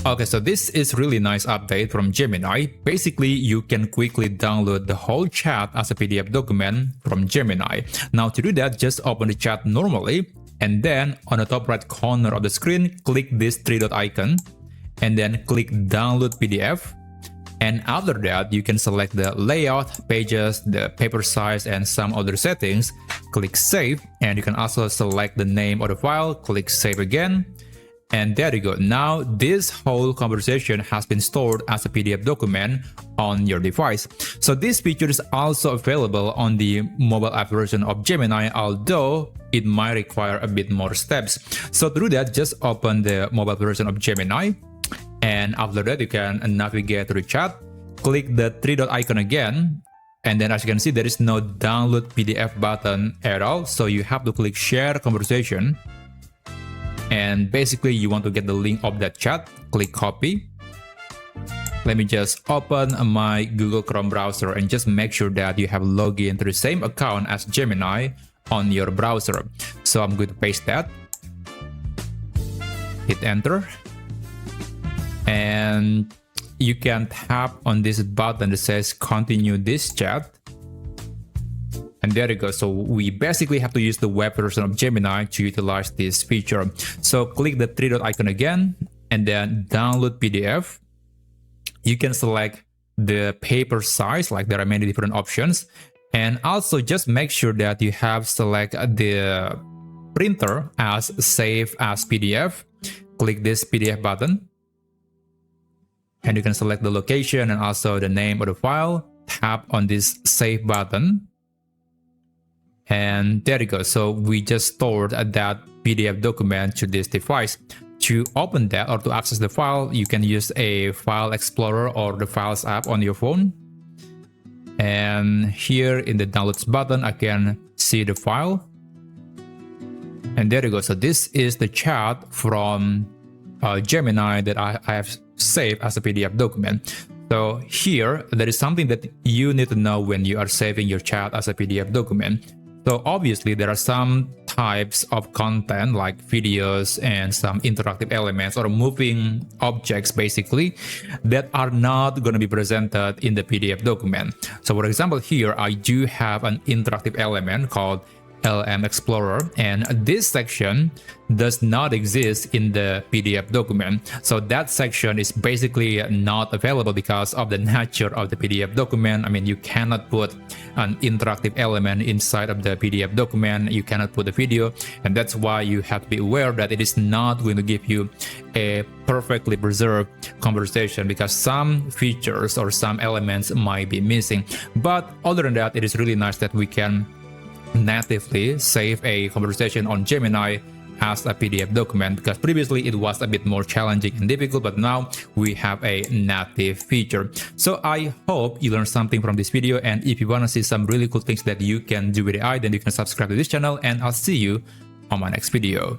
Okay, so this is really nice update from Gemini. Basically, you can quickly download the whole chat as a PDF document from Gemini. Now to do that, just open the chat normally, and then on the top right corner of the screen, click this three dot icon, and then click download PDF. And after that, you can select the layout, pages, the paper size, and some other settings. Click save, and you can also select the name of the file, click save again. And there you go. Now this whole conversation has been stored as a PDF document on your device. So this feature is also available on the mobile app version of Gemini, although it might require a bit more steps. So to do that, just open the mobile version of Gemini. And after that, you can navigate to the chat, click the three dot icon again. And then as you can see, there is no download PDF button at all. So you have to click share conversation. And basically you want to get the link of that chat, click copy. Let me just open my Google Chrome browser and just make sure that you have logged into the same account as Gemini on your browser. So I'm going to paste that, hit enter, and you can tap on this button that says continue this chat. And there you go. So we basically have to use the web version of Gemini to utilize this feature. So click the three dot icon again, and then download PDF. You can select the paper size, like there are many different options. And also just make sure that you have select the printer as save as PDF. Click this PDF button. And you can select the location and also the name of the file. Tap on this save button. And there you go. So we just stored that PDF document to this device. To open that or to access the file, you can use a file explorer or the Files app on your phone. And here in the downloads button, I can see the file. And there you go. So this is the chat from Gemini that I have saved as a PDF document. So here, there is something that you need to know when you are saving your chat as a PDF document. So obviously there are some types of content like videos and some interactive elements or moving objects basically that are not going to be presented in the PDF document. So for example, here I do have an interactive element called LM Explorer, and this section does not exist in the PDF document. So that section is basically not available because of the nature of the PDF document. I mean, you cannot put an interactive element inside of the PDF document. You cannot put a video, and that's why you have to be aware that it is not going to give you a perfectly preserved conversation because some features or some elements might be missing. But other than that, it is really nice that we can natively save a conversation on Gemini as a PDF document, because previously it was a bit more challenging and difficult, but now we have a native feature. So I hope you learned something from this video, and if you want to see some really cool things that you can do with AI, then you can subscribe to this channel, and I'll see you on my next video.